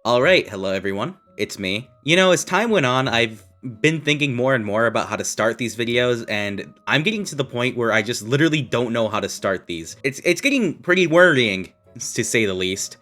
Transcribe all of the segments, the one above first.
Alright, hello everyone, it's me. You know, as time went on, I've been thinking more and more about how to start these videos, and I'm getting to the point where I just literally don't know how to start these. It's getting pretty worrying, to say the least.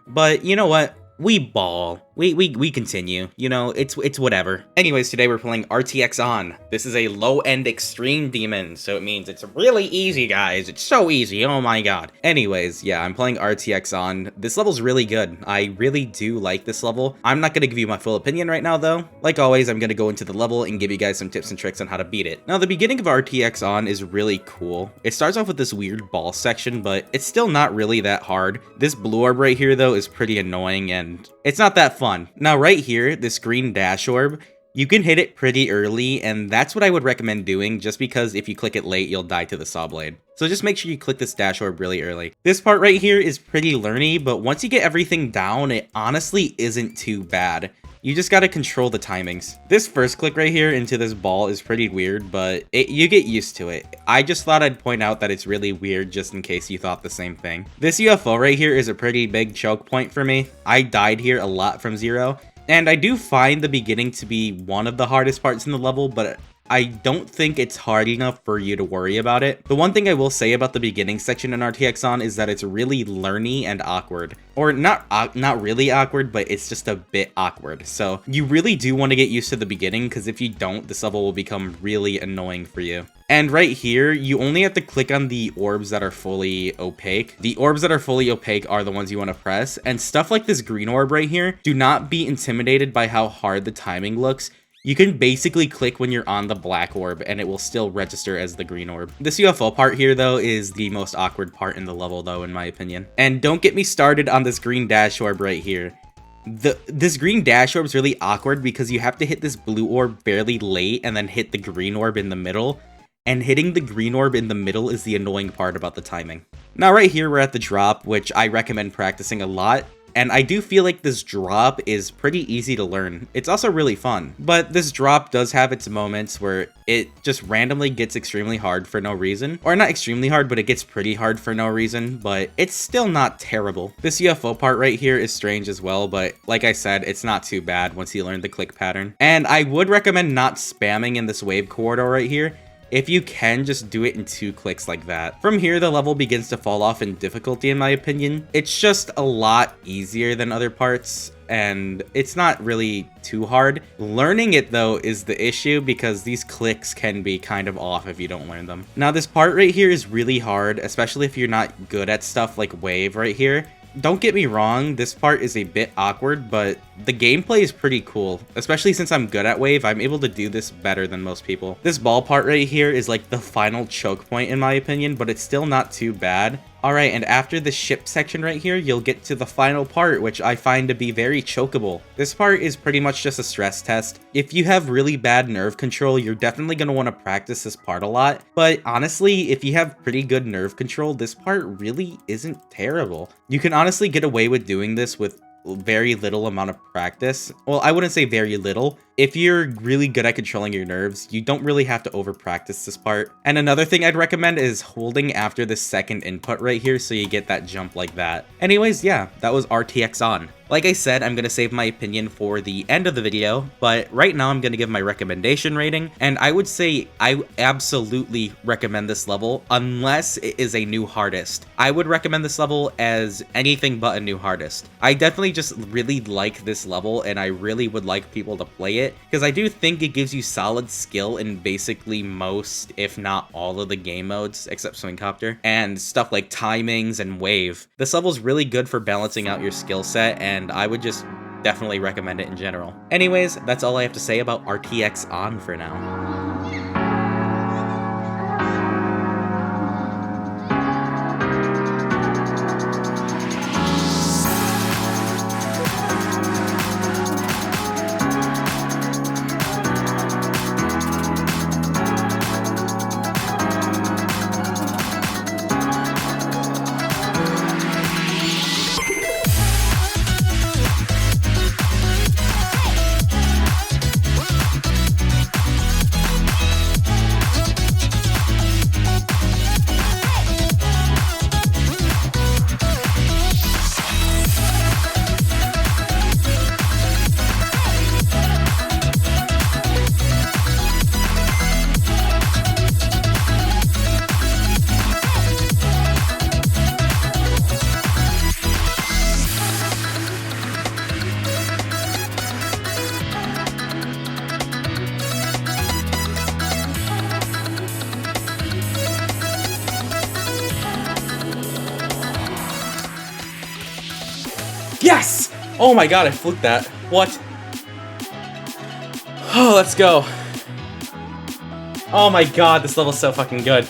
But you know what? We ball. We continue. You know, it's whatever. Anyways, today we're playing RTX ON. This is a low-end extreme demon, so it means it's really easy, guys. It's so easy, oh my god. Anyways, yeah, I'm playing RTX ON. This level's really good. I really do like this level. I'm not gonna give you my full opinion right now, though. Like always, I'm gonna go into the level and give you guys some tips and tricks on how to beat it. Now, the beginning of RTX ON is really cool. It starts off with this weird ball section, but it's still not really that hard. This blue orb right here, though, is pretty annoying, and it's not that fun. Now right here, this green dash orb, you can hit it pretty early, and that's what I would recommend doing, just because if you click it late, you'll die to the saw blade. So just make sure you click this dash orb really early. This part right here is pretty learny, but once you get everything down, it honestly isn't too bad. You just gotta control the timings. This first click right here into this ball is pretty weird, but you get used to it. I just thought I'd point out that it's really weird just in case you thought the same thing. This UFO right here is a pretty big choke point for me. I died here a lot from zero, and I do find the beginning to be one of the hardest parts in the level, but I don't think it's hard enough for you to worry about it. The one thing I will say about the beginning section in RTX ON is that it's really learny and awkward. Or not really awkward, but it's just a bit awkward. So you really do want to get used to the beginning, because if you don't, this level will become really annoying for you. And right here, you only have to click on the orbs that are fully opaque. The orbs that are fully opaque are the ones you want to press. And stuff like this green orb right here, do not be intimidated by how hard the timing looks. You can basically click when you're on the black orb and it will still register as the green orb. This UFO part here though is the most awkward part in the level though, in my opinion. And don't get me started on this green dash orb right here. This green dash orb is really awkward because you have to hit this blue orb fairly late and then hit the green orb in the middle. And hitting the green orb in the middle is the annoying part about the timing. Now right here we're at the drop, which I recommend practicing a lot. And I do feel like this drop is pretty easy to learn. It's also really fun. But this drop does have its moments where it just randomly gets extremely hard for no reason. Or not extremely hard, but it gets pretty hard for no reason. But it's still not terrible. This UFO part right here is strange as well. But like I said, it's not too bad once you learn the click pattern. And I would recommend not spamming in this wave corridor right here. If you can, just do it in 2 clicks like that. From here, the level begins to fall off in difficulty, in my opinion. It's just a lot easier than other parts, and it's not really too hard. Learning it, though, is the issue, because these clicks can be kind of off if you don't learn them. Now, this part right here is really hard, especially if you're not good at stuff like wave right here. Don't get me wrong, this part is a bit awkward, but the gameplay is pretty cool. Especially since I'm good at wave, I'm able to do this better than most people. This ball part right here is like the final choke point in my opinion, but it's still not too bad. Alright, and after the ship section right here, you'll get to the final part, which I find to be very chokeable. This part is pretty much just a stress test. If you have really bad nerve control, you're definitely going to want to practice this part a lot. But honestly, if you have pretty good nerve control, this part really isn't terrible. You can honestly get away with doing this with very little amount of practice. Well, I wouldn't say very little. If you're really good at controlling your nerves, you don't really have to over practice this part. And another thing I'd recommend is holding after the second input right here so you get that jump like that. Anyways, yeah, that was RTX ON. Like I said, I'm going to save my opinion for the end of the video, but right now I'm going to give my recommendation rating, and I would say I absolutely recommend this level unless it is a new hardest. I would recommend this level as anything but a new hardest. I definitely just really like this level, and I really would like people to play it, because I do think it gives you solid skill in basically most, if not all of the game modes, except Swingcopter, and stuff like timings and wave. This level is really good for balancing out your skill set, and I would just definitely recommend it in general. Anyways, that's all I have to say about RTX ON for now. Oh my god, I fluked that. What? Oh, let's go. Oh my god, this level's so fucking good.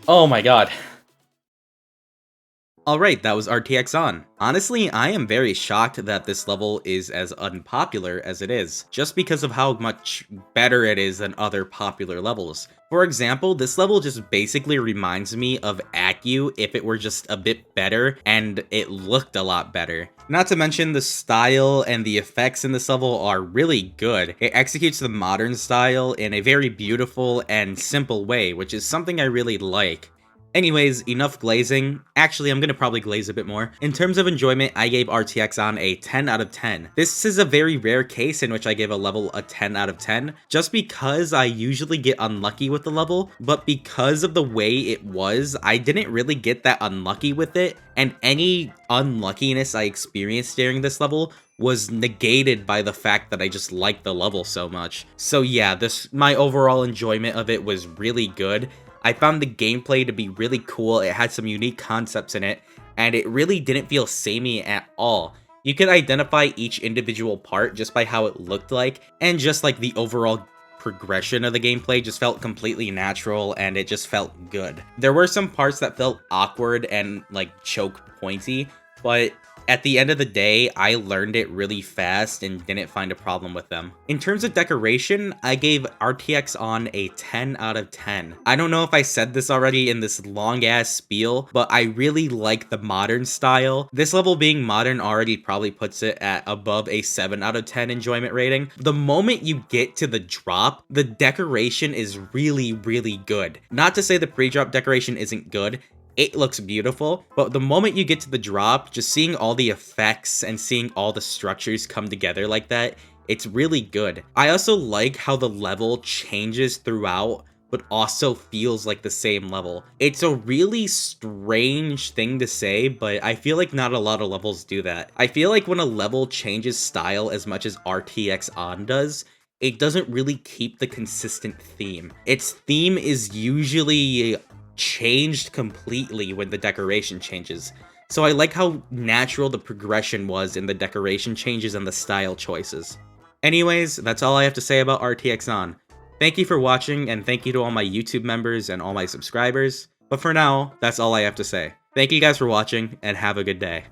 Oh my god. Alright, that was RTX ON. Honestly, I am very shocked that this level is as unpopular as it is, just because of how much better it is than other popular levels. For example, this level just basically reminds me of Accu if it were just a bit better and it looked a lot better. Not to mention the style and the effects in this level are really good. It executes the modern style in a very beautiful and simple way, which is something I really like. Anyways, enough glazing. Actually, I'm gonna probably glaze a bit more. In terms of enjoyment, I gave RTX ON a 10 out of 10. This is a very rare case in which I give a level a 10 out of 10, just because I usually get unlucky with the level, but because of the way it was, I didn't really get that unlucky with it, and any unluckiness I experienced during this level was negated by the fact that I just liked the level so much. So yeah, my overall enjoyment of it was really good. I found the gameplay to be really cool, it had some unique concepts in it, and it really didn't feel samey at all. You could identify each individual part just by how it looked like, and just like the overall progression of the gameplay just felt completely natural and it just felt good. There were some parts that felt awkward and like choke pointy, but at the end of the day, I learned it really fast and didn't find a problem with them. In terms of decoration, I gave RTX ON a 10 out of 10. I don't know if I said this already in this long-ass spiel, but I really like the modern style. This level being modern already probably puts it at above a 7 out of 10 enjoyment rating. The moment you get to the drop, the decoration is really, really good. Not to say the pre-drop decoration isn't good, it looks beautiful, but the moment you get to the drop, just seeing all the effects and seeing all the structures come together like that, it's really good. I also like how the level changes throughout, but also feels like the same level. It's a really strange thing to say, but I feel like not a lot of levels do that. I feel like when a level changes style as much as RTX ON does, it doesn't really keep the consistent theme. Its theme is usually changed completely when the decoration changes. So I like how natural the progression was in the decoration changes and the style choices. Anyways, that's all I have to say about RTX ON. Thank you for watching, and thank you to all my YouTube members and all my subscribers. But for now, that's all I have to say. Thank you guys for watching, and have a good day.